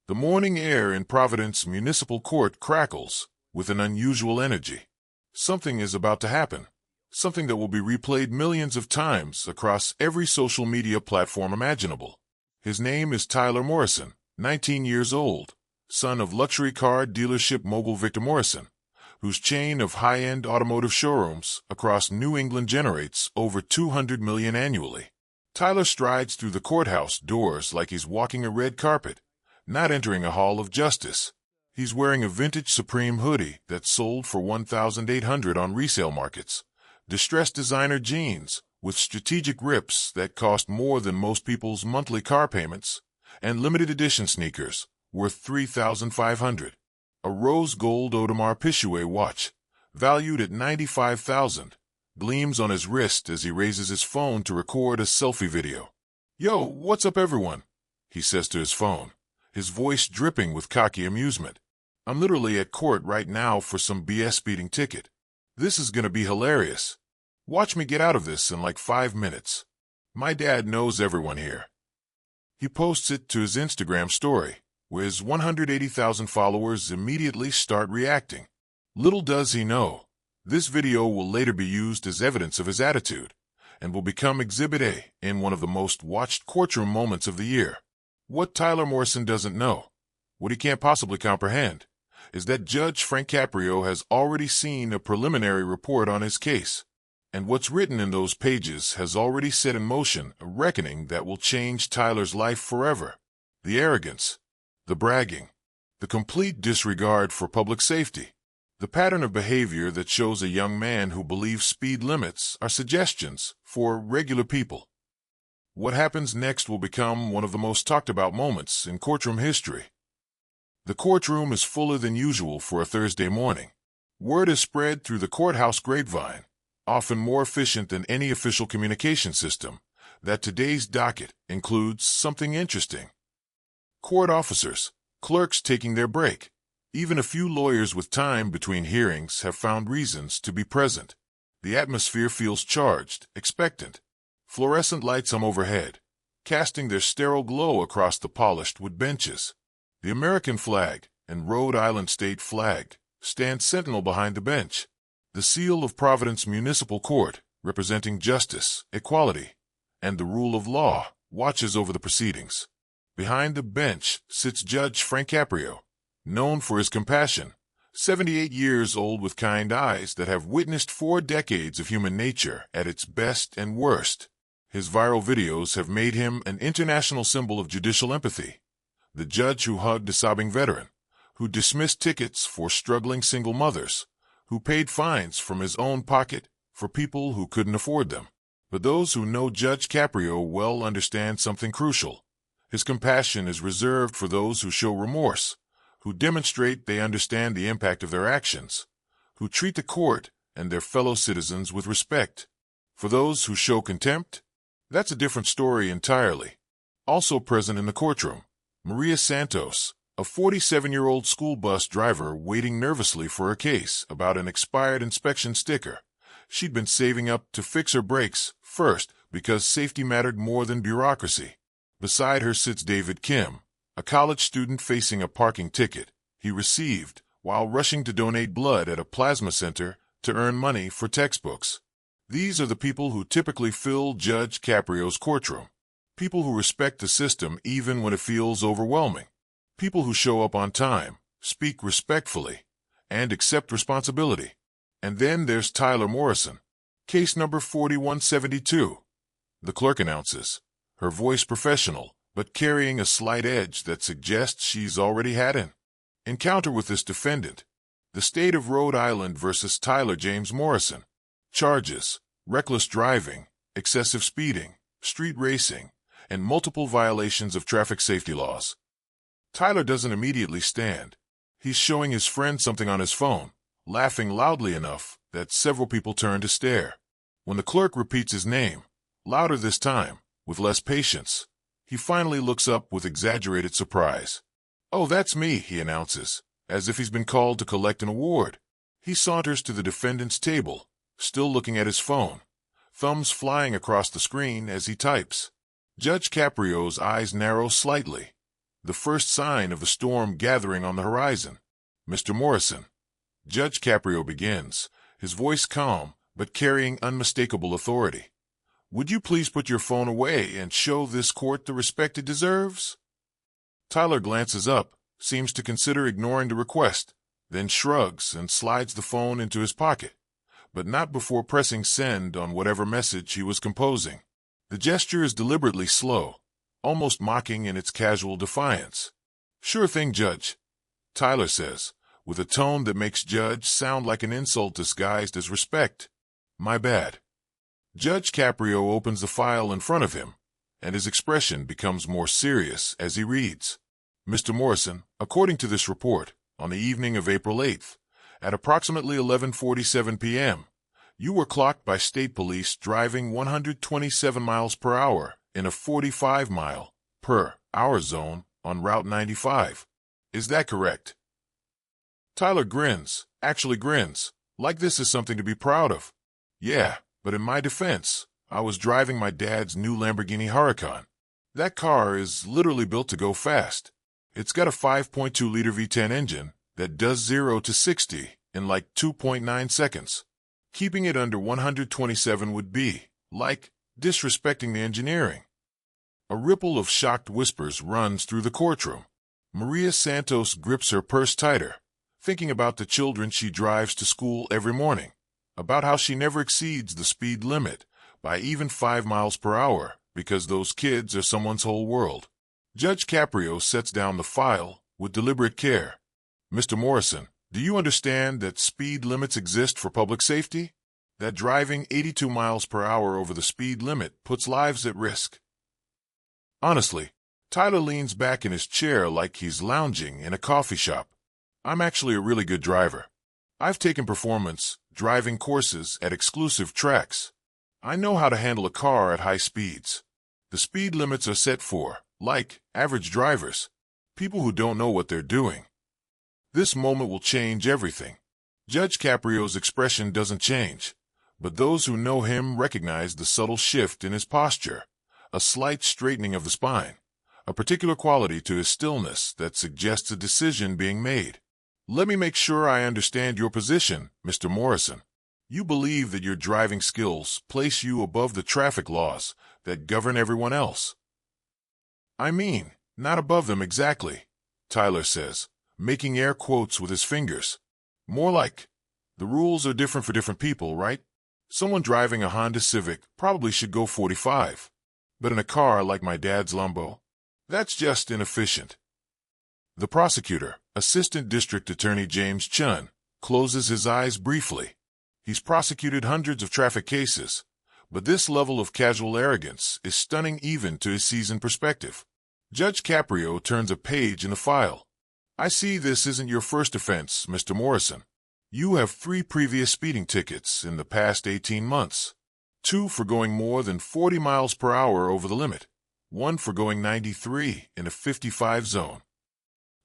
The morning air in Providence Municipal Court crackles with an unusual energy. Something is about to happen, something that will be replayed millions of times across every social media platform imaginable. His name is Tyler Morrison, 19 years old, son of luxury car dealership mogul Victor Morrison, whose chain of high-end automotive showrooms across New England generates over $200 million annually. Tyler strides through the courthouse doors like he's walking a red carpet, not entering a hall of justice. He's wearing a vintage Supreme hoodie that's sold for $1,800 on resale markets, distressed designer jeans with strategic rips that cost more than most people's monthly car payments, and limited edition sneakers worth $3,500. A rose gold Audemars Piguet watch, valued at $95,000, gleams on his wrist as he raises his phone to record a selfie video. "Yo, what's up everyone?" he says to his phone, his voice dripping with cocky amusement. "I'm literally at court right now for some BS speeding ticket. This is gonna be hilarious. Watch me get out of this in like 5 minutes. My dad knows everyone here." He posts it to his Instagram story, where his 180,000 followers immediately start reacting. Little does he know, this video will later be used as evidence of his attitude, and will become Exhibit A in one of the most watched courtroom moments of the year. What Tyler Morrison doesn't know, what he can't possibly comprehend, is that Judge Frank Caprio has already seen a preliminary report on his case, and what's written in those pages has already set in motion a reckoning that will change Tyler's life forever. The arrogance, the bragging, the complete disregard for public safety, the pattern of behavior that shows a young man who believes speed limits are suggestions for regular people. What happens next will become one of the most talked about moments in courtroom history. The courtroom is fuller than usual for a Thursday morning. Word is spread through the courthouse grapevine, often more efficient than any official communication system, that today's docket includes something interesting. Court officers, clerks taking their break, even a few lawyers with time between hearings have found reasons to be present. The atmosphere feels charged, expectant. Fluorescent lights hum overhead, casting their sterile glow across the polished wood benches. The American flag and Rhode Island state flag stand sentinel behind the bench. The seal of Providence Municipal Court, representing justice, equality, and the rule of law, watches over the proceedings. Behind the bench sits Judge Frank Caprio, known for his compassion, 78 years old with kind eyes that have witnessed 4 decades of human nature at its best and worst. His viral videos have made him an international symbol of judicial empathy. The judge who hugged a sobbing veteran, who dismissed tickets for struggling single mothers, who paid fines from his own pocket for people who couldn't afford them. But those who know Judge Caprio well understand something crucial. His compassion is reserved for those who show remorse, who demonstrate they understand the impact of their actions, who treat the court and their fellow citizens with respect. For those who show contempt, that's a different story entirely. Also present in the courtroom, Maria Santos, a 47-year-old school bus driver waiting nervously for her case about an expired inspection sticker. She'd been saving up to fix her brakes first because safety mattered more than bureaucracy. Beside her sits David Kim, a college student facing a parking ticket he received while rushing to donate blood at a plasma center to earn money for textbooks. These are the people who typically fill Judge Caprio's courtroom. People who respect the system even when it feels overwhelming. People who show up on time, speak respectfully, and accept responsibility. And then there's Tyler Morrison. Case number 4172. The clerk announces, her voice professional, but carrying a slight edge that suggests she's already had an encounter with this defendant. The state of Rhode Island versus Tyler James Morrison. Charges: reckless driving, excessive speeding, street racing, and multiple violations of traffic safety laws. Tyler doesn't immediately stand. He's showing his friend something on his phone, laughing loudly enough that several people turn to stare. When the clerk repeats his name, louder this time, with less patience, he finally looks up with exaggerated surprise. "Oh, that's me," he announces, as if he's been called to collect an award. He saunters to the defendant's table, still looking at his phone, thumbs flying across the screen as he types. Judge Caprio's eyes narrow slightly. the first sign of the storm gathering on the horizon. "Mr. Morrison," Judge Caprio begins, his voice calm but carrying unmistakable authority. "Would you please put your phone away and show this court the respect it deserves?" Tyler glances up, seems to consider ignoring the request, then shrugs and slides the phone into his pocket, but not before pressing send on whatever message he was composing. The gesture is deliberately slow, almost mocking in its casual defiance. "Sure thing, Judge," Tyler says, with a tone that makes Judge sound like an insult disguised as respect. "My bad." Judge Caprio opens the file in front of him, and his expression becomes more serious as he reads. "Mr. Morrison, according to this report, on the evening of April 8th, at approximately 11:47 p.m., you were clocked by state police driving 127 miles per hour in a 45-mile-per-hour zone on Route 95. Is that correct?" Tyler grins, actually grins, like this is something to be proud of. "Yeah, but in my defense, I was driving my dad's new Lamborghini Huracan. That car is literally built to go fast. It's got a 5.2-liter V10 engine that does 0 to 60 in like 2.9 seconds. Keeping it under 127 would be, like, disrespecting the engineering." A ripple of shocked whispers runs through the courtroom. Maria Santos grips her purse tighter, thinking about the children she drives to school every morning, about how she never exceeds the speed limit by even 5 miles per hour because those kids are someone's whole world. Judge Caprio sets down the file with deliberate care. "Mr. Morrison, do you understand that speed limits exist for public safety? That driving 82 miles per hour over the speed limit puts lives at risk?" Honestly, Tyler leans back in his chair like he's lounging in a coffee shop. "I'm actually a really good driver. I've taken performance driving courses at exclusive tracks. I know how to handle a car at high speeds. The speed limits are set for, like, average drivers, people who don't know what they're doing." This moment will change everything. Judge Caprio's expression doesn't change, but those who know him recognize the subtle shift in his posture, a slight straightening of the spine, a particular quality to his stillness that suggests a decision being made. "Let me make sure I understand your position, Mr. Morrison. You believe that your driving skills place you above the traffic laws that govern everyone else?" "I mean, not above them exactly," Tyler says, making air quotes with his fingers. "More like, the rules are different for different people, right? Someone driving a Honda Civic probably should go 45. But in a car like my dad's Lambo, that's just inefficient." The prosecutor, Assistant District Attorney James Chun, closes his eyes briefly. He's prosecuted hundreds of traffic cases, but this level of casual arrogance is stunning even to his seasoned perspective. Judge Caprio turns a page in the file. "I see this isn't your first offense, Mr. Morrison. You have 3 previous speeding tickets in the past 18 months. 2 for going more than 40 miles per hour over the limit, 1 for going 93 in a 55 zone."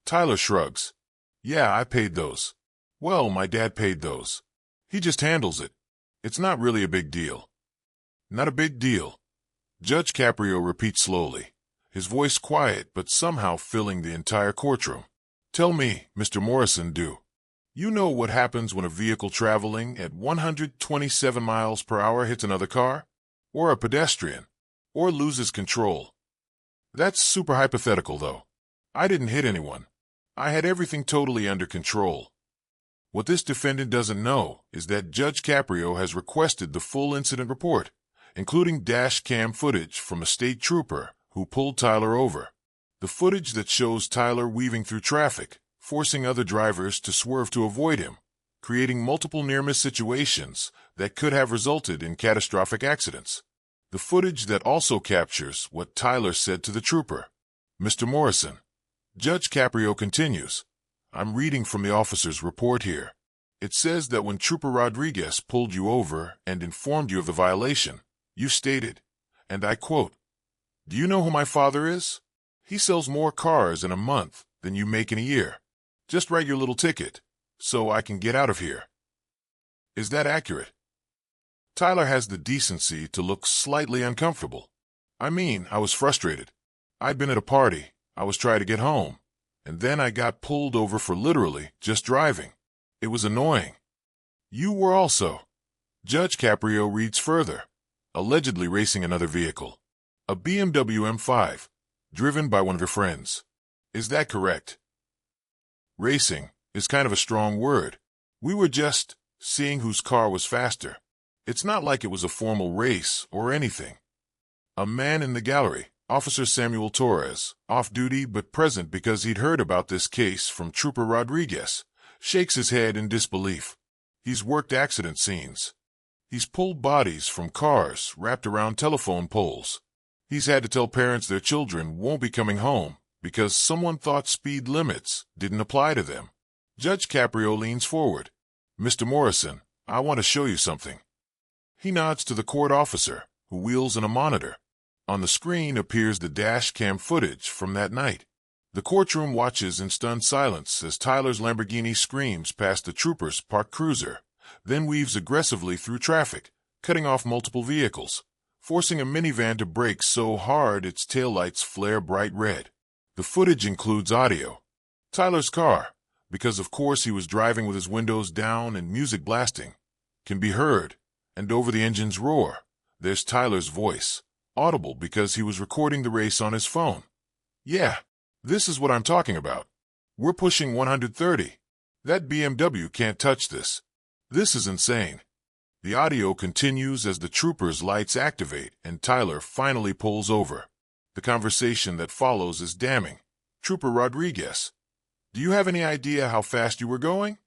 Tyler shrugs. "Yeah, I paid those. Well, my dad paid those. He just handles it. It's not really a big deal." "Not a big deal," Judge Caprio repeats slowly, his voice quiet but somehow filling the entire courtroom. "Tell me, Mr. Morrison, do you know what happens when a vehicle traveling at 127 miles per hour hits another car? Or a pedestrian? Or loses control?" "That's super hypothetical, though. I didn't hit anyone. I had everything totally under control." What this defendant doesn't know is that Judge Caprio has requested the full incident report, including dash cam footage from a state trooper who pulled Tyler over. The footage that shows Tyler weaving through traffic, forcing other drivers to swerve to avoid him, creating multiple near-miss situations that could have resulted in catastrophic accidents. The footage that also captures what Tyler said to the trooper. "Mr. Morrison," Judge Caprio continues, "I'm reading from the officer's report here. It says that when Trooper Rodriguez pulled you over and informed you of the violation, you stated, and I quote, 'Do you know who my father is? He sells more cars in a month than you make in a year. Just write your little ticket, so I can get out of here.' Is that accurate?" Tyler has the decency to look slightly uncomfortable. "I mean, I was frustrated. I'd been at a party, I was trying to get home, and then I got pulled over for literally just driving. It was annoying. You were also. Judge Caprio reads further, allegedly racing another vehicle. A BMW M5, driven by one of your friends. Is that correct? Racing is kind of a strong word. We were just seeing whose car was faster. It's not like it was a formal race or anything. A man in the gallery, Officer Samuel Torres, off duty but present because he'd heard about this case from Trooper Rodriguez, shakes his head in disbelief. He's worked accident scenes. He's pulled bodies from cars wrapped around telephone poles. He's had to tell parents their children won't be coming home because someone thought speed limits didn't apply to them. Judge Caprio leans forward. Mr. Morrison, I want to show you something. He nods to the court officer, who wheels in a monitor. On the screen appears the dash cam footage from that night. The courtroom watches in stunned silence as Tyler's Lamborghini screams past the trooper's parked cruiser, then weaves aggressively through traffic, cutting off multiple vehicles, forcing a minivan to brake so hard its taillights flare bright red. The footage includes audio. Tyler's car, because of course he was driving with his windows down and music blasting, can be heard, and over the engine's roar, there's Tyler's voice, audible because he was recording the race on his phone. Yeah, this is what I'm talking about. We're pushing 130. That BMW can't touch this. This is insane. The audio continues as the trooper's lights activate and Tyler finally pulls over. The conversation that follows is damning. Trooper Rodriguez, do you have any idea how fast you were going?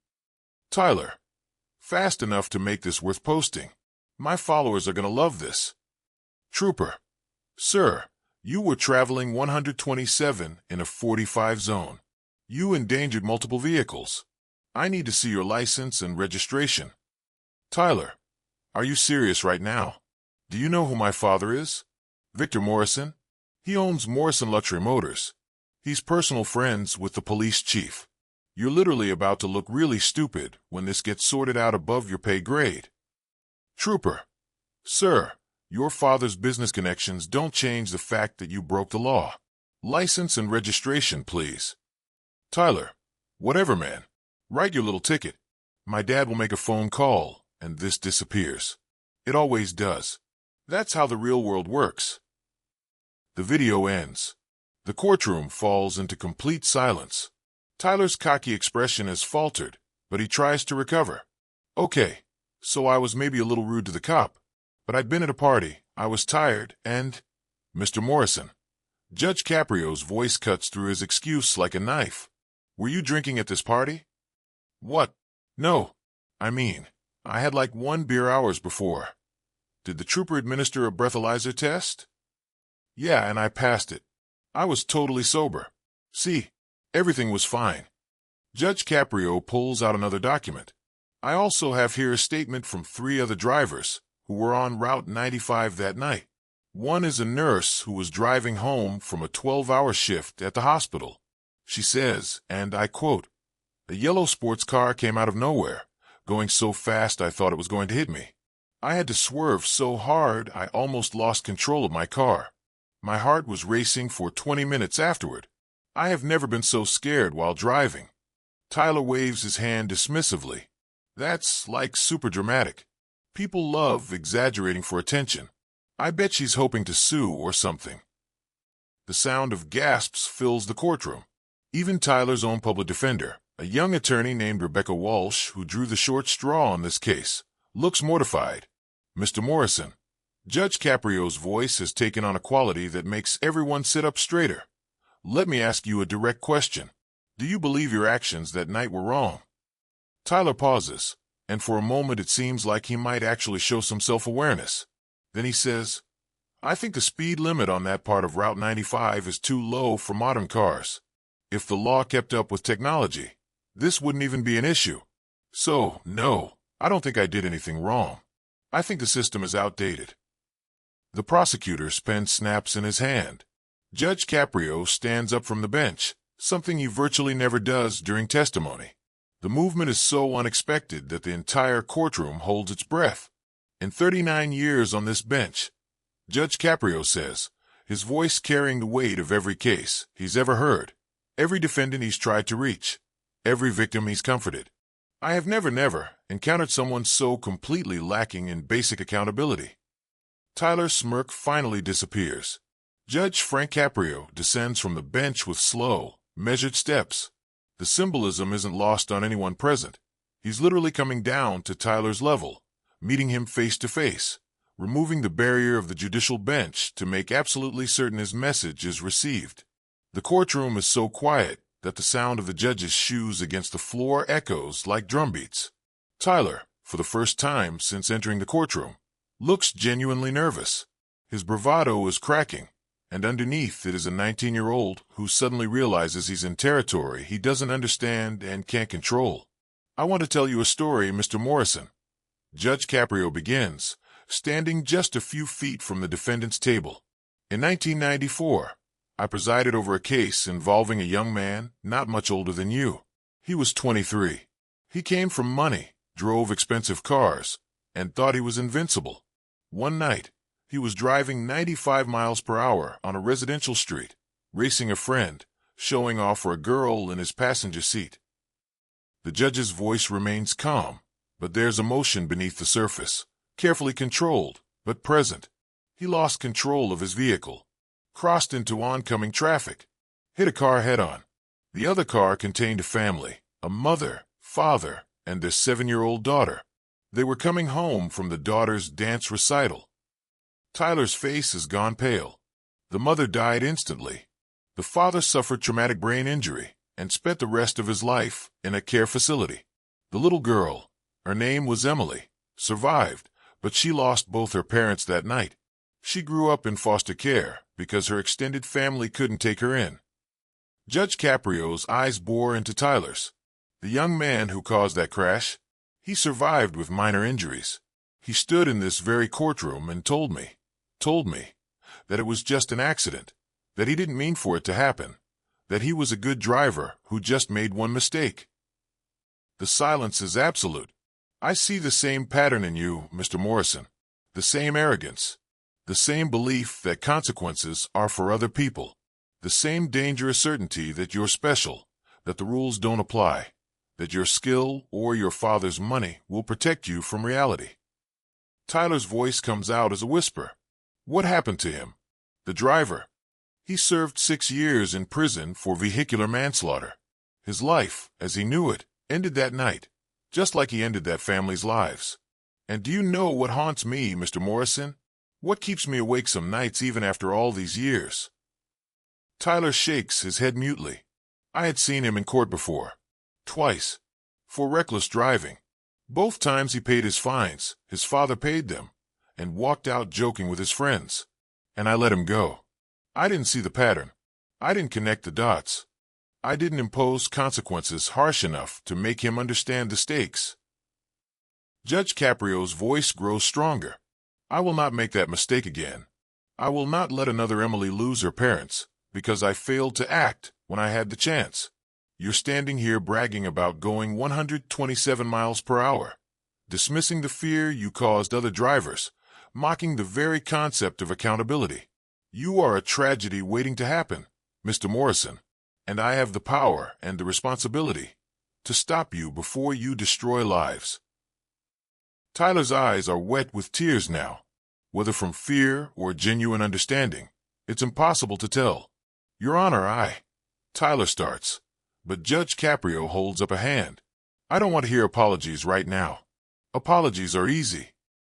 Tyler, fast enough to make this worth posting. My followers are going to love this. Trooper, sir, you were traveling 127 in a 45 zone. You endangered multiple vehicles. I need to see your license and registration. Tyler, are you serious right now? Do you know who my father is? Victor Morrison? He owns Morrison Luxury Motors. He's personal friends with the police chief. You're literally about to look really stupid when this gets sorted out above your pay grade. Trooper, sir, your father's business connections don't change the fact that you broke the law. License and registration, please. Tyler, whatever, man. Write your little ticket. My dad will make a phone call, and this disappears. It always does. That's how the real world works. The video ends. The courtroom falls into complete silence. Tyler's cocky expression has faltered, but he tries to recover. Okay, so I was maybe a little rude to the cop, but I'd been at a party, I was tired, and... Mr. Morrison. Judge Caprio's voice cuts through his excuse like a knife. Were you drinking at this party? What? No. I mean, I had like 1 beer hours before. Did the trooper administer a breathalyzer test? Yeah, and I passed it. I was totally sober. See, everything was fine. Judge Caprio pulls out another document. I also have here a statement from 3 other drivers who were on Route 95 that night. One is a nurse who was driving home from a 12-hour shift at the hospital. She says, and I quote, "A yellow sports car came out of nowhere, going so fast I thought it was going to hit me. I had to swerve so hard I almost lost control of my car. My heart was racing for 20 minutes afterward. I have never been so scared while driving." Tyler waves his hand dismissively. That's like super dramatic. People love exaggerating for attention. I bet she's hoping to sue or something. The sound of gasps fills the courtroom. Even Tyler's own public defender, a young attorney named Rebecca Walsh, who drew the short straw on this case, looks mortified. Mr. Morrison, Judge Caprio's voice has taken on a quality that makes everyone sit up straighter. Let me ask you a direct question. Do you believe your actions that night were wrong? Tyler pauses, and for a moment it seems like he might actually show some self-awareness. Then he says, I think the speed limit on that part of Route 95 is too low for modern cars. If the law kept up with technology, this wouldn't even be an issue. So, no, I don't think I did anything wrong. I think the system is outdated. The prosecutor's pen snaps in his hand. Judge Caprio stands up from the bench, something he virtually never does during testimony. The movement is so unexpected that the entire courtroom holds its breath. In 39 years on this bench, Judge Caprio says, his voice carrying the weight of every case he's ever heard, every defendant he's tried to reach, every victim he's comforted. I have never encountered someone so completely lacking in basic accountability. Tyler's smirk finally disappears. Judge Frank Caprio descends from the bench with slow, measured steps. The symbolism isn't lost on anyone present. He's literally coming down to Tyler's level, meeting him face to face, removing the barrier of the judicial bench to make absolutely certain his message is received. The courtroom is so quiet that the sound of the judge's shoes against the floor echoes like drumbeats. Tyler, for the first time since entering the courtroom, looks genuinely nervous. His bravado is cracking, and underneath it is a 19-year-old who suddenly realizes he's in territory he doesn't understand and can't control. I want to tell you a story, Mr. Morrison. Judge Caprio begins, standing just a few feet from the defendant's table. In 1994, I presided over a case involving a young man not much older than you. He was 23. He came from money, drove expensive cars, and thought he was invincible. One night, he was driving 95 miles per hour on a residential street, racing a friend, showing off for a girl in his passenger seat. The judge's voice remains calm, but there's emotion beneath the surface, carefully controlled, but present. He lost control of his vehicle, crossed into oncoming traffic, hit a car head-on. The other car contained a family, a mother, father, and their 7-year-old daughter. They were coming home from the daughter's dance recital. Tyler's face has gone pale. The mother died instantly. The father suffered traumatic brain injury and spent the rest of his life in a care facility. The little girl, her name was Emily, survived, but she lost both her parents that night. She grew up in foster care because her extended family couldn't take her in. Judge Caprio's eyes bore into Tyler's. The young man who caused that crash, he survived with minor injuries. He stood in this very courtroom and told me that it was just an accident, that he didn't mean for it to happen, that he was a good driver who just made one mistake. The silence is absolute. I see the same pattern in you, Mr. Morrison, the same arrogance, the same belief that consequences are for other people, the same dangerous certainty that you're special, that the rules don't apply, that your skill or your father's money will protect you from reality. Tyler's voice comes out as a whisper. What happened to him? The driver. He served 6 years in prison for vehicular manslaughter. His life, as he knew it, ended that night, just like he ended that family's lives. And do you know what haunts me, Mr. Morrison? What keeps me awake some nights even after all these years? Tyler shakes his head mutely. I had seen him in court before. Twice. For reckless driving. Both times he paid his fines, his father paid them, and walked out joking with his friends. And I let him go. I didn't see the pattern. I didn't connect the dots. I didn't impose consequences harsh enough to make him understand the stakes. Judge Caprio's voice grows stronger. I will not make that mistake again. I will not let another Emily lose her parents because I failed to act when I had the chance. You're standing here bragging about going 127 miles per hour, dismissing the fear you caused other drivers, mocking the very concept of accountability. You are a tragedy waiting to happen, Mr. Morrison, and I have the power and the responsibility to stop you before you destroy lives. Tyler's eyes are wet with tears now. Whether from fear or genuine understanding, it's impossible to tell. Your Honor, Tyler starts, but Judge Caprio holds up a hand. I don't want to hear apologies right now. Apologies are easy.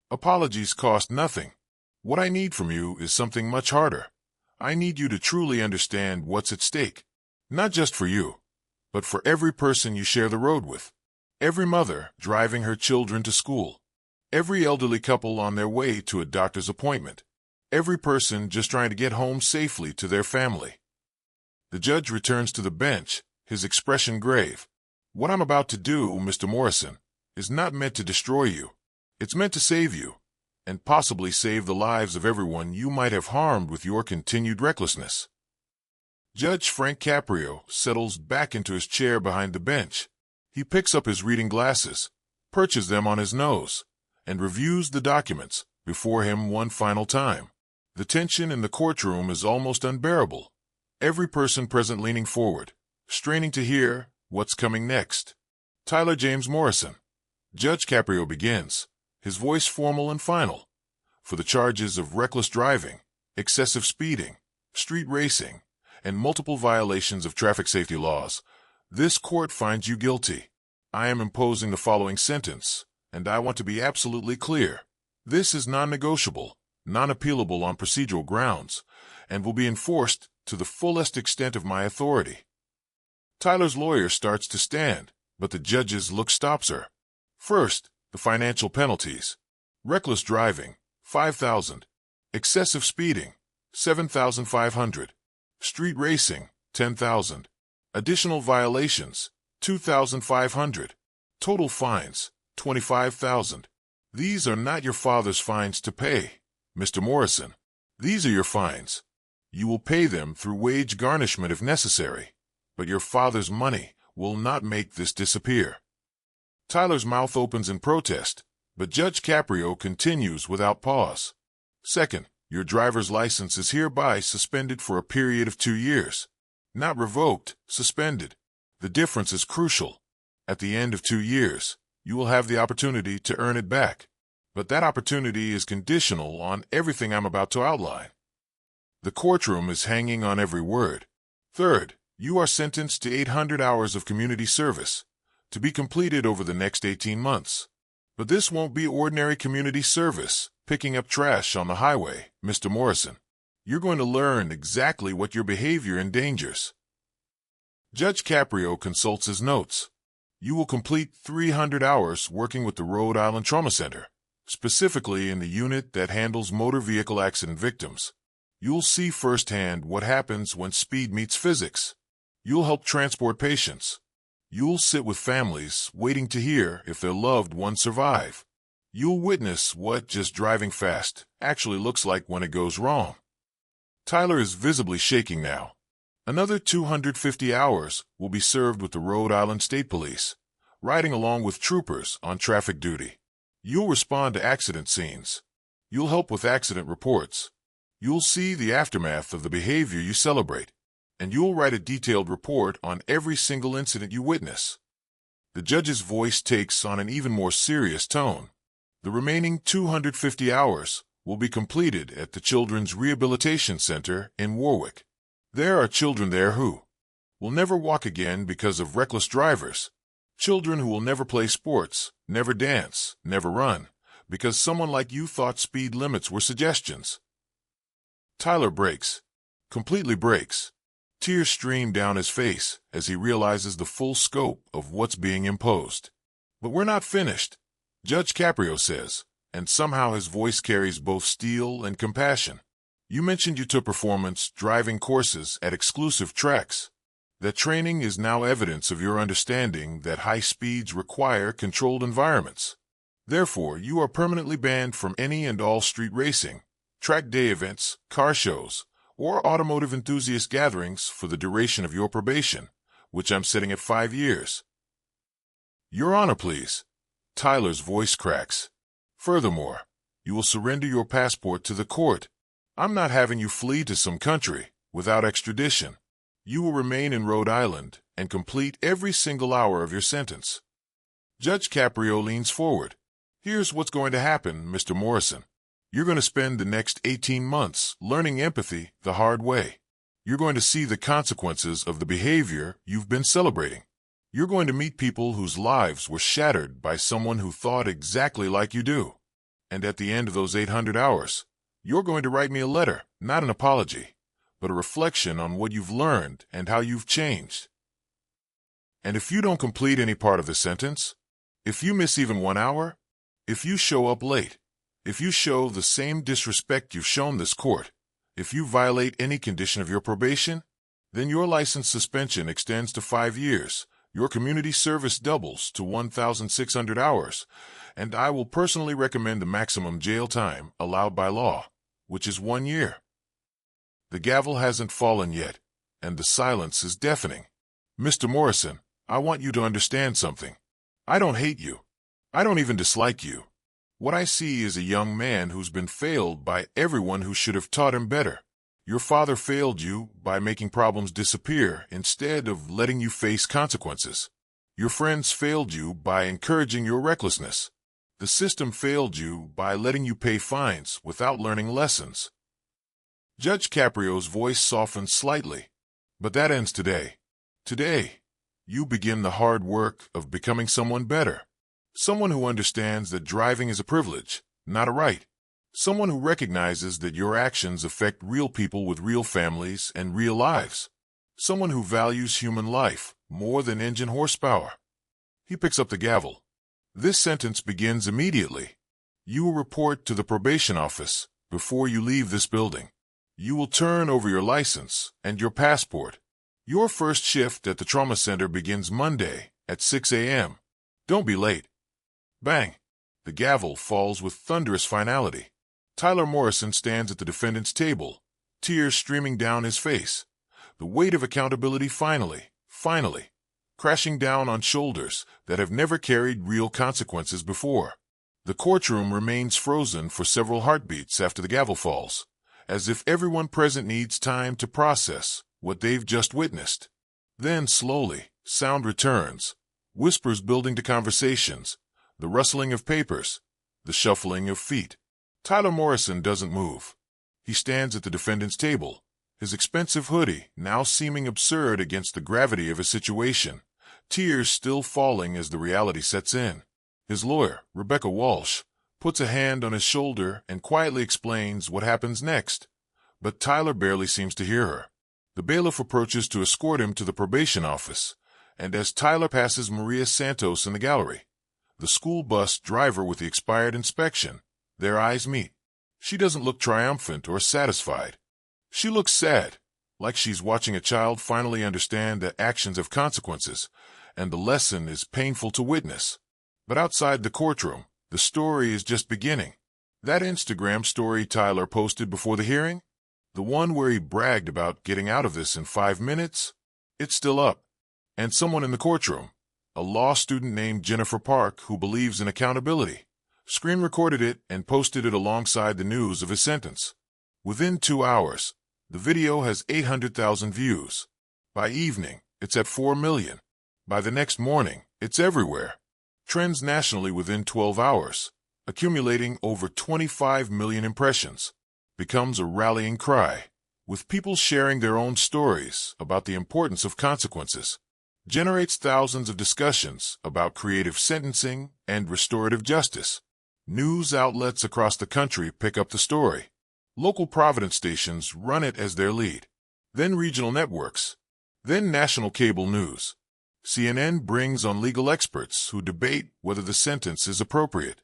Apologies cost nothing. What I need from you is something much harder. I need you to truly understand what's at stake. Not just for you, but for every person you share the road with. Every mother driving her children to school. Every elderly couple on their way to a doctor's appointment. Every person just trying to get home safely to their family. The judge returns to the bench, his expression grave. What I'm about to do, Mr. Morrison, is not meant to destroy you. It's meant to save you, and possibly save the lives of everyone you might have harmed with your continued recklessness. Judge Frank Caprio settles back into his chair behind the bench. He picks up his reading glasses, perches them on his nose, and reviews the documents before him one final time. The tension in the courtroom is almost unbearable. Every person present leaning forward, straining to hear what's coming next. Tyler James Morrison. Judge Caprio begins, his voice formal and final. For the charges of reckless driving, excessive speeding, street racing, and multiple violations of traffic safety laws, this court finds you guilty. I am imposing the following sentence, and I want to be absolutely clear. This is non-negotiable, non-appealable on procedural grounds, and will be enforced to the fullest extent of my authority. Tyler's lawyer starts to stand, but the judge's look stops her. First, the financial penalties. Reckless driving, $5,000. Excessive speeding, $7,500. Street racing, $10,000. Additional violations, $2,500. Total fines, $25,000. These are not your father's fines to pay, Mr. Morrison. These are your fines. You will pay them through wage garnishment if necessary, but your father's money will not make this disappear. Tyler's mouth opens in protest, but Judge Caprio continues without pause. Second, your driver's license is hereby suspended for a period of 2 years. Not revoked, suspended. The difference is crucial. At the end of 2 years, you will have the opportunity to earn it back. But that opportunity is conditional on everything I'm about to outline. The courtroom is hanging on every word. Third, you are sentenced to 800 hours of community service, to be completed over the next 18 months. But this won't be ordinary community service, picking up trash on the highway, Mr. Morrison. You're going to learn exactly what your behavior endangers. Judge Caprio consults his notes. You will complete 300 hours working with the Rhode Island Trauma Center, specifically in the unit that handles motor vehicle accident victims. You'll see firsthand what happens when speed meets physics. You'll help transport patients. You'll sit with families waiting to hear if their loved ones survive. You'll witness what just driving fast actually looks like when it goes wrong. Tyler is visibly shaking now. Another 250 hours will be served with the Rhode Island State Police, riding along with troopers on traffic duty. You'll respond to accident scenes. You'll help with accident reports. You'll see the aftermath of the behavior you celebrate, and you'll write a detailed report on every single incident you witness. The judge's voice takes on an even more serious tone. The remaining 250 hours will be completed at the Children's Rehabilitation Center in Warwick. There are children there who will never walk again because of reckless drivers. Children who will never play sports, never dance, never run, because someone like you thought speed limits were suggestions. Tyler breaks, completely breaks. Tears stream down his face as he realizes the full scope of what's being imposed. But we're not finished, Judge Caprio says, and somehow his voice carries both steel and compassion. You mentioned you took performance driving courses at exclusive tracks. That training is now evidence of your understanding that high speeds require controlled environments. Therefore, you are permanently banned from any and all street racing, track day events, car shows, or automotive enthusiast gatherings for the duration of your probation, which I'm setting at 5 years. Your Honor, please. Tyler's voice cracks. Furthermore, you will surrender your passport to the court. I'm not having you flee to some country without extradition. You will remain in Rhode Island and complete every single hour of your sentence. Judge Caprio leans forward. Here's what's going to happen, Mr. Morrison. You're going to spend the next 18 months learning empathy the hard way. You're going to see the consequences of the behavior you've been celebrating. You're going to meet people whose lives were shattered by someone who thought exactly like you do. And at the end of those 800 hours, you're going to write me a letter, not an apology, but a reflection on what you've learned and how you've changed. And if you don't complete any part of the sentence, if you miss even 1 hour, if you show up late, if you show the same disrespect you've shown this court, if you violate any condition of your probation, then your license suspension extends to 5 years, your community service doubles to 1,600 hours, and I will personally recommend the maximum jail time allowed by law, which is 1 year. The gavel hasn't fallen yet, and the silence is deafening. Mr. Morrison, I want you to understand something. I don't hate you. I don't even dislike you. What I see is a young man who's been failed by everyone who should have taught him better. Your father failed you by making problems disappear instead of letting you face consequences. Your friends failed you by encouraging your recklessness. The system failed you by letting you pay fines without learning lessons. Judge Caprio's voice softened slightly. But that ends today. Today, you begin the hard work of becoming someone better. Someone who understands that driving is a privilege, not a right. Someone who recognizes that your actions affect real people with real families and real lives. Someone who values human life more than engine horsepower. He picks up the gavel. This sentence begins immediately. You will report to the probation office before you leave this building. You will turn over your license and your passport. Your first shift at the trauma center begins Monday at 6 a.m. Don't be late. Bang! The gavel falls with thunderous finality. Tyler Morrison stands at the defendant's table, tears streaming down his face. The weight of accountability finally, crashing down on shoulders that have never carried real consequences before. The courtroom remains frozen for several heartbeats after the gavel falls, as if everyone present needs time to process what they've just witnessed. Then, slowly, sound returns, whispers building to conversations, the rustling of papers, the shuffling of feet. Tyler Morrison doesn't move. He stands at the defendant's table, his expensive hoodie now seeming absurd against the gravity of his situation, tears still falling as the reality sets in. His lawyer, Rebecca Walsh, puts a hand on his shoulder and quietly explains what happens next, but Tyler barely seems to hear her. The bailiff approaches to escort him to the probation office, and as Tyler passes Maria Santos in the gallery, the school bus driver with the expired inspection, their eyes meet. She doesn't look triumphant or satisfied. She looks sad, like she's watching a child finally understand that actions have consequences, and the lesson is painful to witness. But outside the courtroom, the story is just beginning. That Instagram story Tyler posted before the hearing, the one where he bragged about getting out of this in 5 minutes, it's still up. And someone in the courtroom, a law student named Jennifer Park who believes in accountability, screen recorded it and posted it alongside the news of his sentence. Within 2 hours, the video has 800,000 views. By evening, it's at 4 million. By the next morning, it's everywhere. Trends nationally within 12 hours, accumulating over 25 million impressions. Becomes a rallying cry, with people sharing their own stories about the importance of consequences. Generates thousands of discussions about creative sentencing and restorative justice. News outlets across the country pick up the story. Local Providence stations run it as their lead. Then regional networks. Then national cable news. CNN brings on legal experts who debate whether the sentence is appropriate.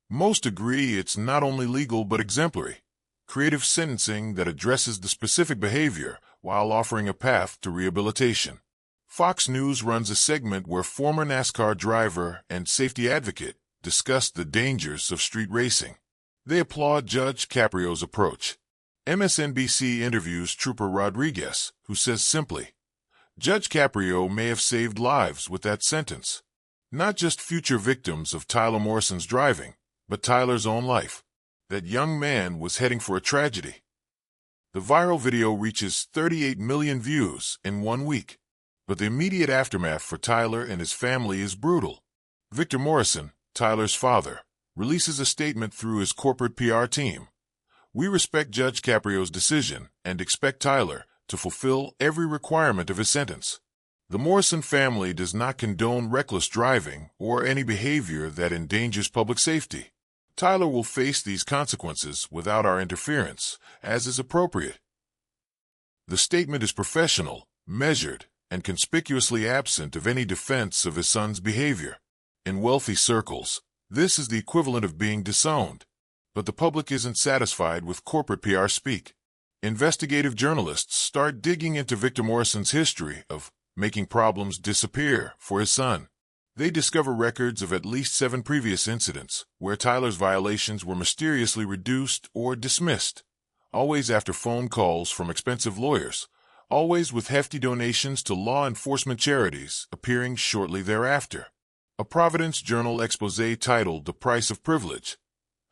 Most agree it's not only legal but exemplary. Creative sentencing that addresses the specific behavior while offering a path to rehabilitation. Fox News runs a segment where former NASCAR driver and safety advocate discuss the dangers of street racing. They applaud Judge Caprio's approach. MSNBC interviews Trooper Rodriguez, who says simply, Judge Caprio may have saved lives with that sentence. Not just future victims of Tyler Morrison's driving, but Tyler's own life. That young man was heading for a tragedy. The viral video reaches 38 million views in 1 week. But the immediate aftermath for Tyler and his family is brutal. Victor Morrison, Tyler's father, releases a statement through his corporate PR team. We respect Judge Caprio's decision and expect Tyler to fulfill every requirement of his sentence. The Morrison family does not condone reckless driving or any behavior that endangers public safety. Tyler will face these consequences without our interference, as is appropriate. The statement is professional, measured, and conspicuously absent of any defense of his son's behavior. In wealthy circles, this is the equivalent of being disowned. But the public isn't satisfied with corporate PR speak. Investigative journalists start digging into Victor Morrison's history of making problems disappear for his son. They discover records of at least 7 previous incidents where Tyler's violations were mysteriously reduced or dismissed, always after phone calls from expensive lawyers, always with hefty donations to law enforcement charities appearing shortly thereafter. A Providence Journal expose titled The Price of Privilege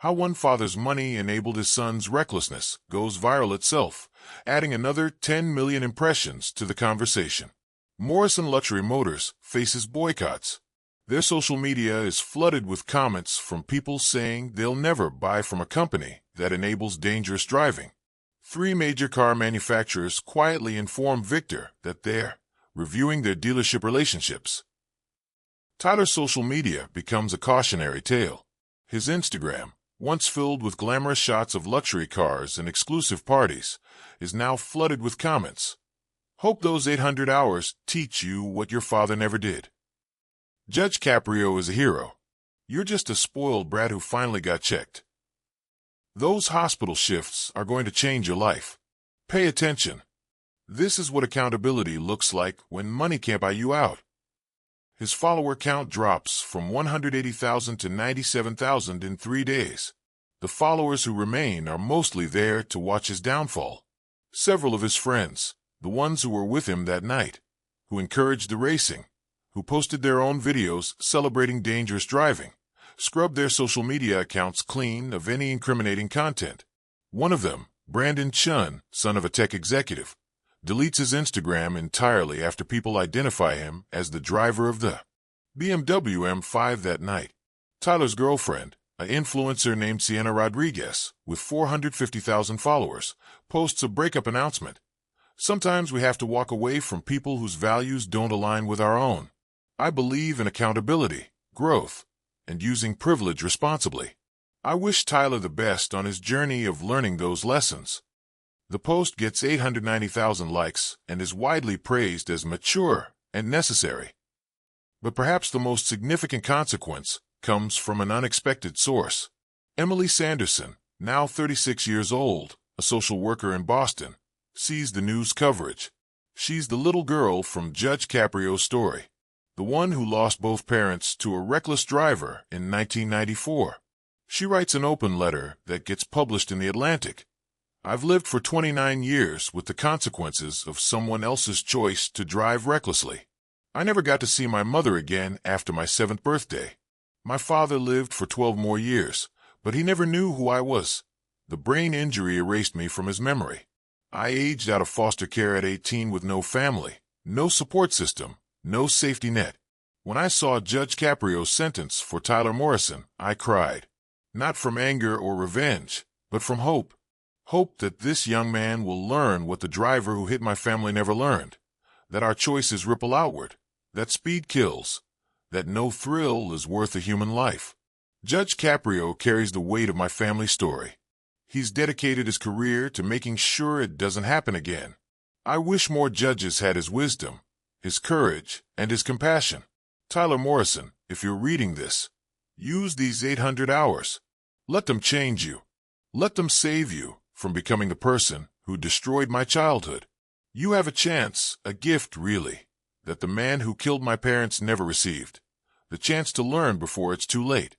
How one father's money enabled his son's recklessness goes viral itself, adding another 10 million impressions to the conversation. Morrison Luxury Motors faces boycotts. Their social media is flooded with comments from people saying they'll never buy from a company that enables dangerous driving. 3 major car manufacturers quietly inform Victor that they're reviewing their dealership relationships. Tyler's social media becomes a cautionary tale. His Instagram, once filled with glamorous shots of luxury cars and exclusive parties, is now flooded with comments. Hope those 800 hours teach you what your father never did. Judge Caprio is a hero. You're just a spoiled brat who finally got checked. Those hospital shifts are going to change your life. Pay attention. This is what accountability looks like when money can't buy you out. His follower count drops from 180,000 to 97,000 in 3 days. The followers who remain are mostly there to watch his downfall. Several of his friends, the ones who were with him that night, who encouraged the racing, who posted their own videos celebrating dangerous driving, scrubbed their social media accounts clean of any incriminating content. One of them, Brandon Chun, son of a tech executive, deletes his Instagram entirely after people identify him as the driver of the BMW M5 that night. Tyler's girlfriend, an influencer named Sienna Rodriguez, with 450,000 followers, posts a breakup announcement. Sometimes we have to walk away from people whose values don't align with our own. I believe in accountability, growth, and using privilege responsibly. I wish Tyler the best on his journey of learning those lessons. The post gets 890,000 likes and is widely praised as mature and necessary. But perhaps the most significant consequence comes from an unexpected source. Emily Sanderson, now 36 years old, a social worker in Boston, sees the news coverage. She's the little girl from Judge Caprio's story, the one who lost both parents to a reckless driver in 1994. She writes an open letter that gets published in The Atlantic. I've lived for 29 years with the consequences of someone else's choice to drive recklessly. I never got to see my mother again after my 7th birthday. My father lived for 12 more years, but he never knew who I was. The brain injury erased me from his memory. I aged out of foster care at 18 with no family, no support system, no safety net. When I saw Judge Caprio's sentence for Tyler Morrison, I cried. Not from anger or revenge, but from hope. Hope that this young man will learn what the driver who hit my family never learned. That our choices ripple outward. That speed kills. That no thrill is worth a human life. Judge Caprio carries the weight of my family story. He's dedicated his career to making sure it doesn't happen again. I wish more judges had his wisdom, his courage, and his compassion. Tyler Morrison, if you're reading this, use these 800 hours. Let them change you. Let them save you from becoming the person who destroyed my childhood. You have a chance, a gift really, that the man who killed my parents never received. The chance to learn before it's too late.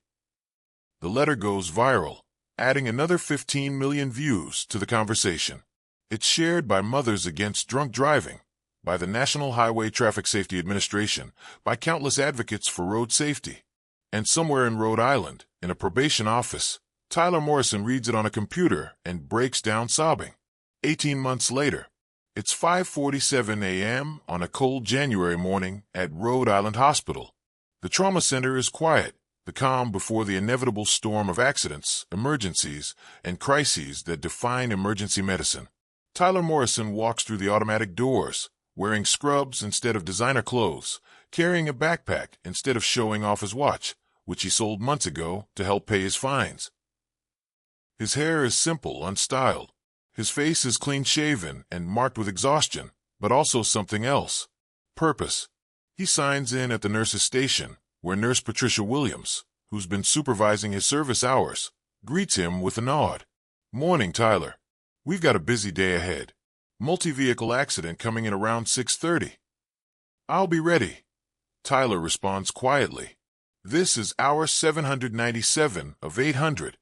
The letter goes viral, adding another 15 million views to the conversation. It's shared by Mothers Against Drunk Driving, by the National Highway Traffic Safety Administration, by countless advocates for road safety. And somewhere in Rhode Island, in a probation office, Tyler Morrison reads it on a computer and breaks down sobbing. 18 months later, it's 5:47 a.m. on a cold January morning at Rhode Island Hospital. The trauma center is quiet, the calm before the inevitable storm of accidents, emergencies, and crises that define emergency medicine. Tyler Morrison walks through the automatic doors, wearing scrubs instead of designer clothes, carrying a backpack instead of showing off his watch, which he sold months ago to help pay his fines. His hair is simple, unstyled. His face is clean-shaven and marked with exhaustion, but also something else. Purpose. He signs in at the nurse's station, where Nurse Patricia Williams, who's been supervising his service hours, greets him with a nod. Morning, Tyler. We've got a busy day ahead. Multi-vehicle accident coming in around 6:30. I'll be ready. Tyler responds quietly. This is hour 797 of 800.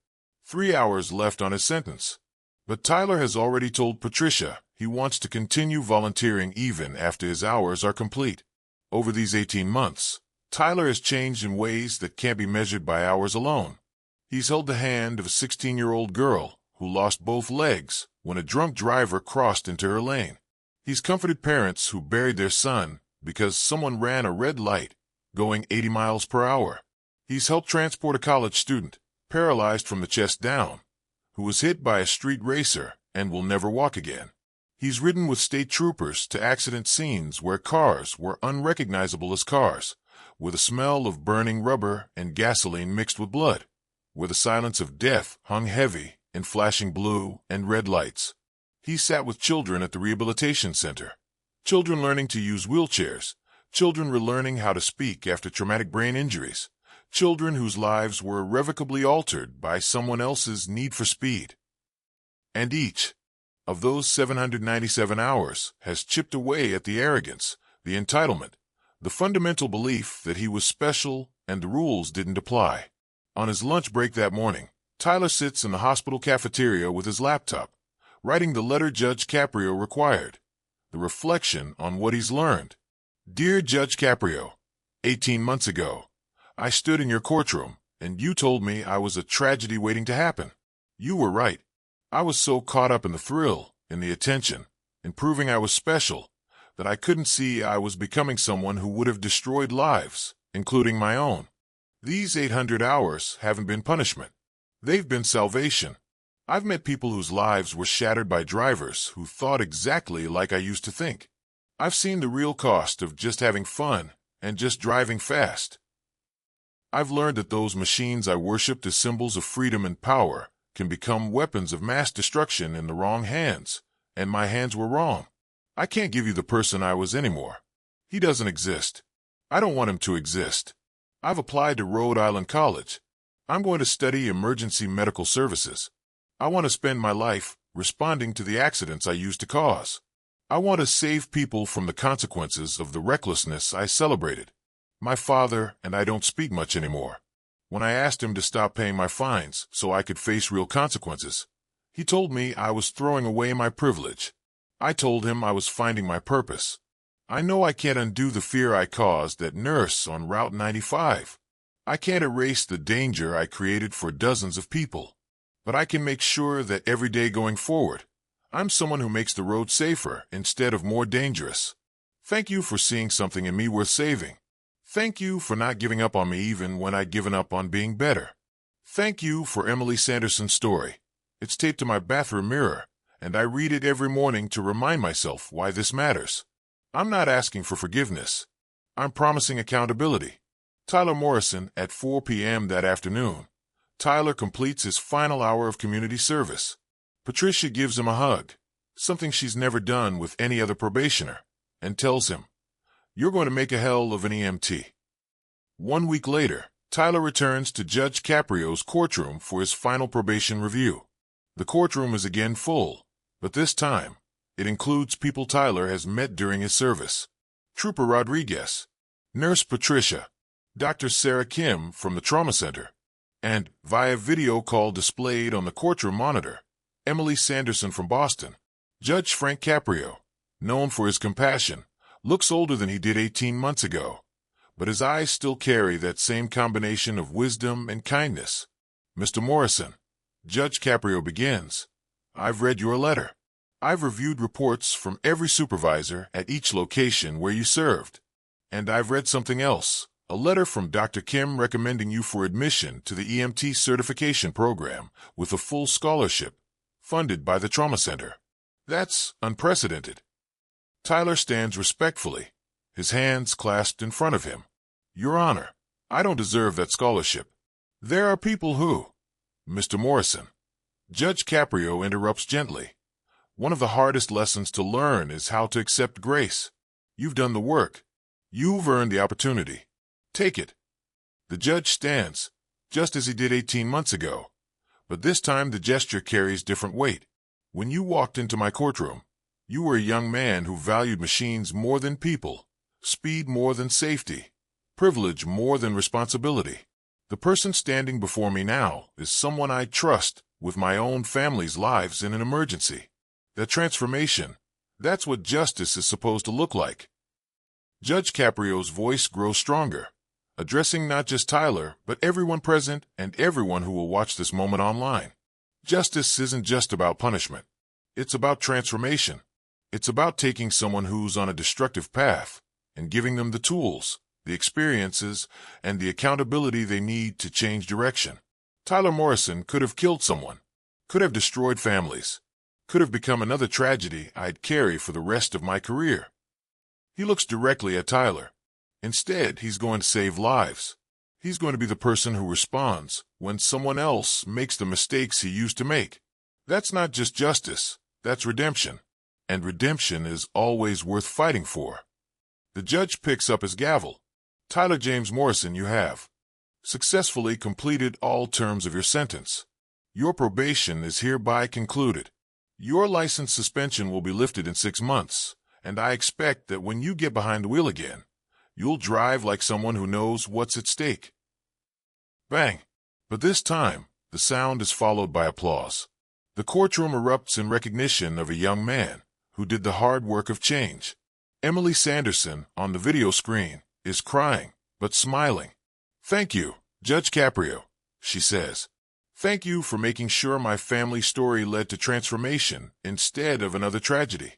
3 hours left on his sentence. But Tyler has already told Patricia he wants to continue volunteering even after his hours are complete. Over these 18 months, Tyler has changed in ways that can't be measured by hours alone. He's held the hand of a 16-year-old girl who lost both legs when a drunk driver crossed into her lane. He's comforted parents who buried their son because someone ran a red light going 80 miles per hour. He's helped transport a college student, paralyzed from the chest down, who was hit by a street racer and will never walk again. He's ridden with state troopers to accident scenes where cars were unrecognizable as cars, where the smell of burning rubber and gasoline mixed with blood, where the silence of death hung heavy in flashing blue and red lights. He sat with children at the rehabilitation center, children learning to use wheelchairs, children relearning how to speak after traumatic brain injuries, children whose lives were irrevocably altered by someone else's need for speed. And each of those 797 hours has chipped away at the arrogance, the entitlement, the fundamental belief that he was special and the rules didn't apply. On his lunch break that morning, Tyler sits in the hospital cafeteria with his laptop, writing the letter Judge Caprio required, the reflection on what he's learned. Dear Judge Caprio, 18 months ago, I stood in your courtroom, and you told me I was a tragedy waiting to happen. You were right. I was so caught up in the thrill, in the attention, in proving I was special, that I couldn't see I was becoming someone who would have destroyed lives, including my own. These 800 hours haven't been punishment. They've been salvation. I've met people whose lives were shattered by drivers who thought exactly like I used to think. I've seen the real cost of just having fun and just driving fast. I've learned that those machines I worshipped as symbols of freedom and power can become weapons of mass destruction in the wrong hands, and my hands were wrong. I can't give you the person I was anymore. He doesn't exist. I don't want him to exist. I've applied to Rhode Island College. I'm going to study emergency medical services. I want to spend my life responding to the accidents I used to cause. I want to save people from the consequences of the recklessness I celebrated. My father and I don't speak much anymore. When I asked him to stop paying my fines so I could face real consequences, he told me I was throwing away my privilege. I told him I was finding my purpose. I know I can't undo the fear I caused that nurse on Route 95. I can't erase the danger I created for dozens of people. But I can make sure that every day going forward, I'm someone who makes the road safer instead of more dangerous. Thank you for seeing something in me worth saving. Thank you for not giving up on me even when I'd given up on being better. Thank you for Emily Sanderson's story. It's taped to my bathroom mirror, and I read it every morning to remind myself why this matters. I'm not asking for forgiveness. I'm promising accountability. Tyler Morrison at 4 p.m. that afternoon. Tyler completes his final hour of community service. Patricia gives him a hug, something she's never done with any other probationer, and tells him, "You're going to make a hell of an EMT." 1 week later, Tyler returns to Judge Caprio's courtroom for his final probation review. The courtroom is again full, but this time, it includes people Tyler has met during his service. Trooper Rodriguez, Nurse Patricia, Dr. Sarah Kim from the Trauma Center, and, via video call displayed on the courtroom monitor, Emily Sanderson from Boston. Judge Frank Caprio, known for his compassion, looks older than he did 18 months ago, but his eyes still carry that same combination of wisdom and kindness. Mr. Morrison, Judge Caprio begins, "I've read your letter. I've reviewed reports from every supervisor at each location where you served. And I've read something else, a letter from Dr. Kim recommending you for admission to the EMT certification program with a full scholarship, funded by the Trauma Center. That's unprecedented." Tyler stands respectfully, his hands clasped in front of him. "Your Honor, I don't deserve that scholarship. There are people who—" Mr. Morrison. Judge Caprio interrupts gently. "One of the hardest lessons to learn is how to accept grace. You've done the work. You've earned the opportunity. Take it." The judge stands, just as he did 18 months ago. But this time the gesture carries different weight. "When you walked into my courtroom, you were a young man who valued machines more than people, speed more than safety, privilege more than responsibility. The person standing before me now is someone I trust with my own family's lives in an emergency. That transformation, that's what justice is supposed to look like." Judge Caprio's voice grows stronger, addressing not just Tyler, but everyone present and everyone who will watch this moment online. Justice isn't just about punishment. It's about transformation. It's about taking someone who's on a destructive path and giving them the tools, the experiences, and the accountability they need to change direction. Tyler Morrison could have killed someone, could have destroyed families, could have become another tragedy I'd carry for the rest of my career. He looks directly at Tyler. Instead, he's going to save lives. He's going to be the person who responds when someone else makes the mistakes he used to make. That's not just justice, that's redemption. And redemption is always worth fighting for. The judge picks up his gavel. Tyler James Morrison, you have successfully completed all terms of your sentence. Your probation is hereby concluded. Your license suspension will be lifted in 6 months, and I expect that when you get behind the wheel again, you'll drive like someone who knows what's at stake. Bang! But this time, the sound is followed by applause. The courtroom erupts in recognition of a young man who did the hard work of change. Emily Sanderson, on the video screen, is crying, but smiling. "Thank you, Judge Caprio," she says. "Thank you for making sure my family story led to transformation instead of another tragedy."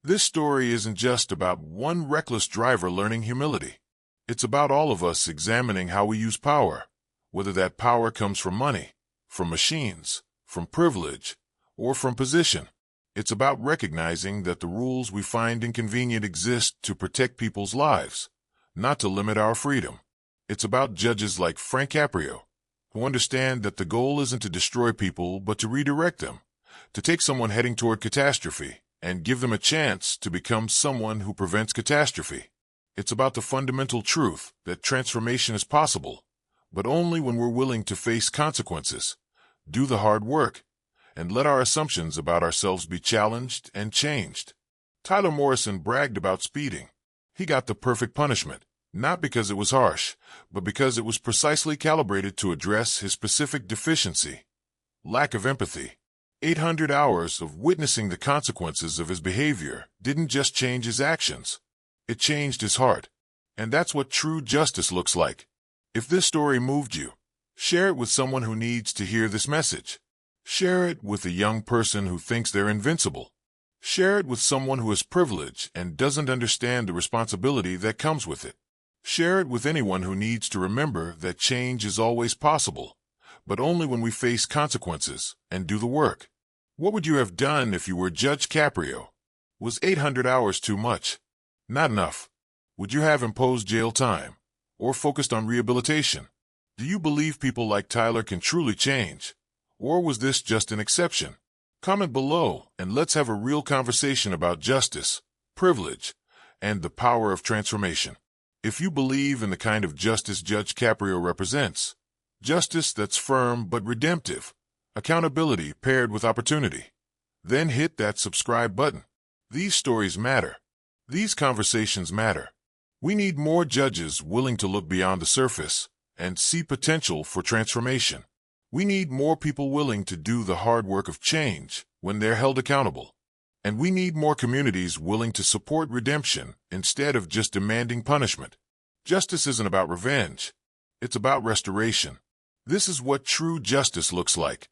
This story isn't just about one reckless driver learning humility. It's about all of us examining how we use power, whether that power comes from money, from machines, from privilege, or from position. It's about recognizing that the rules we find inconvenient exist to protect people's lives, not to limit our freedom. It's about judges like Frank Caprio, who understand that the goal isn't to destroy people but to redirect them, to take someone heading toward catastrophe and give them a chance to become someone who prevents catastrophe. It's about the fundamental truth that transformation is possible, but only when we're willing to face consequences, do the hard work, and let our assumptions about ourselves be challenged and changed. Tyler Morrison bragged about speeding. He got the perfect punishment, not because it was harsh, but because it was precisely calibrated to address his specific deficiency: lack of empathy. 800 hours of witnessing the consequences of his behavior didn't just change his actions. It changed his heart. And that's what true justice looks like. If this story moved you, share it with someone who needs to hear this message. Share it with a young person who thinks they're invincible. Share it with someone who has privilege and doesn't understand the responsibility that comes with it. Share it with anyone who needs to remember that change is always possible, but only when we face consequences and do the work. What would you have done if you were Judge Caprio? Was 800 hours too much? Not enough. Would you have imposed jail time or focused on rehabilitation? Do you believe people like Tyler can truly change? Or was this just an exception? Comment below and let's have a real conversation about justice, privilege, and the power of transformation. If you believe in the kind of justice Judge Caprio represents, justice that's firm but redemptive, accountability paired with opportunity, then hit that subscribe button. These stories matter. These conversations matter. We need more judges willing to look beyond the surface and see potential for transformation. We need more people willing to do the hard work of change when they're held accountable. And we need more communities willing to support redemption instead of just demanding punishment. Justice isn't about revenge. It's about restoration. This is what true justice looks like.